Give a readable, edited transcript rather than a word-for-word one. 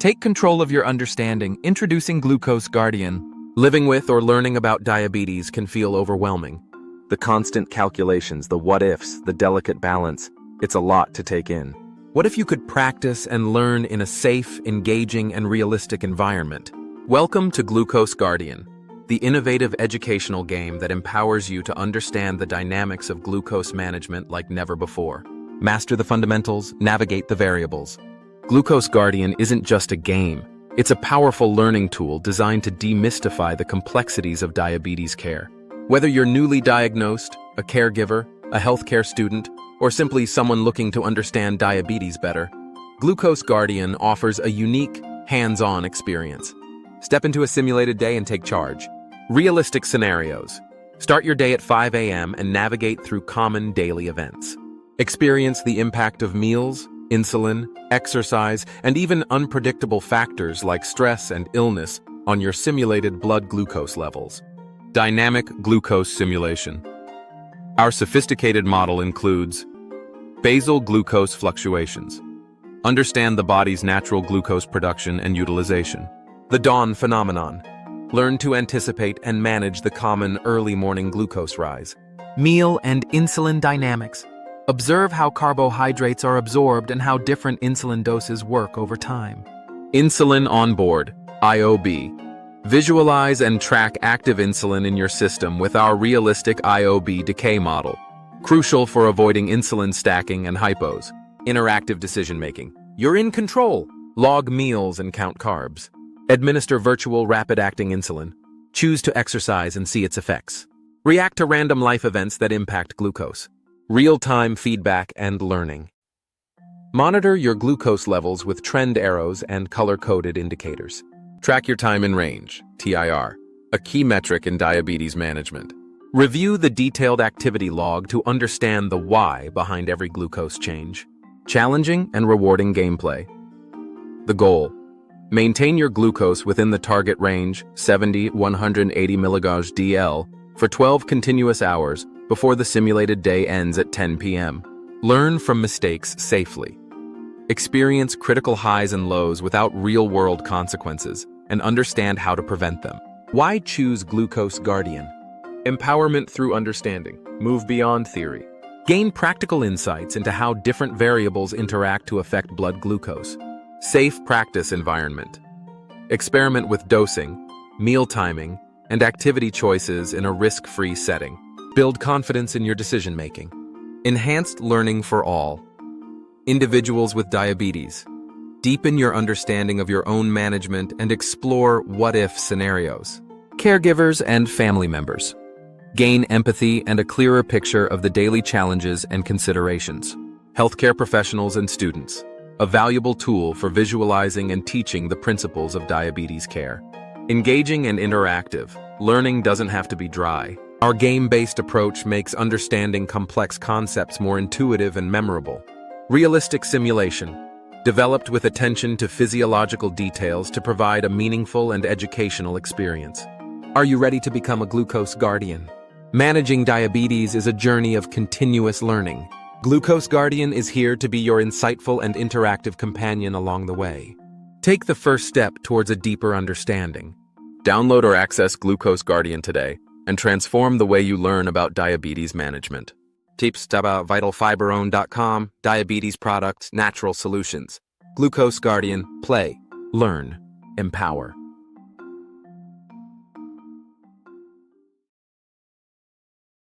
Take control of your understanding. Introducing Glucose Guardian. Living with or learning about diabetes can feel overwhelming. The constant calculations, the what-ifs, the delicate balance, it's a lot to take in. What if you could practice and learn in a safe, engaging, and realistic environment? Welcome to Glucose Guardian, the innovative educational game that empowers you to understand the dynamics of glucose management like never before. Master the fundamentals, navigate the variables. Glucose Guardian isn't just a game. It's a powerful learning tool designed to demystify the complexities of diabetes care. Whether you're newly diagnosed, a caregiver, a healthcare student, or simply someone looking to understand diabetes better, Glucose Guardian offers a unique, hands-on experience. Step into a simulated day and take charge. Realistic scenarios. Start your day at 5 a.m. and navigate through common daily events. Experience the impact of meals, insulin, exercise, and even unpredictable factors like stress and illness on your simulated blood glucose levels. Dynamic glucose simulation. Our sophisticated model includes basal glucose fluctuations. Understand the body's natural glucose production and utilization. The dawn phenomenon. Learn to anticipate and manage the common early morning glucose rise. Meal and insulin dynamics. Observe how carbohydrates are absorbed and how different insulin doses work over time. Insulin on board, IOB. Visualize and track active insulin in your system with our realistic IOB decay model. Crucial for avoiding insulin stacking and hypos. Interactive decision-making. You're in control. Log meals and count carbs. Administer virtual rapid-acting insulin. Choose to exercise and see its effects. React to random life events that impact glucose. Real-time feedback and learning. Monitor your glucose levels with trend arrows and color-coded indicators. Track your time in range, TIR, a key metric in diabetes management. Review the detailed activity log to understand the why behind every glucose change. Challenging and rewarding gameplay. The goal: maintain your glucose within the target range, 70-180 mg DL, for 12 continuous hours before the simulated day ends at 10 p.m. Learn from mistakes safely. Experience critical highs and lows without real-world consequences and understand how to prevent them. Why choose Glucose Guardian? Empowerment through understanding. Move beyond theory. Gain practical insights into how different variables interact to affect blood glucose. Safe practice environment. Experiment with dosing, meal timing, and activity choices in a risk-free setting. Build confidence in your decision-making. Enhanced learning for all. Individuals with diabetes. Deepen your understanding of your own management and explore what-if scenarios. Caregivers and family members. Gain empathy and a clearer picture of the daily challenges and considerations. Healthcare professionals and students. A valuable tool for visualizing and teaching the principles of diabetes care. Engaging and interactive. Learning doesn't have to be dry. Our game-based approach makes understanding complex concepts more intuitive and memorable. Realistic simulation, developed with attention to physiological details to provide a meaningful and educational experience. Are you ready to become a Glucose Guardian? Managing diabetes is a journey of continuous learning. Glucose Guardian is here to be your insightful and interactive companion along the way. Take the first step towards a deeper understanding. Download or access Glucose Guardian today and transform the way you learn about diabetes management. Tips about vitalfiberone.com, diabetes products, natural solutions. Glucose Guardian, play, learn, empower.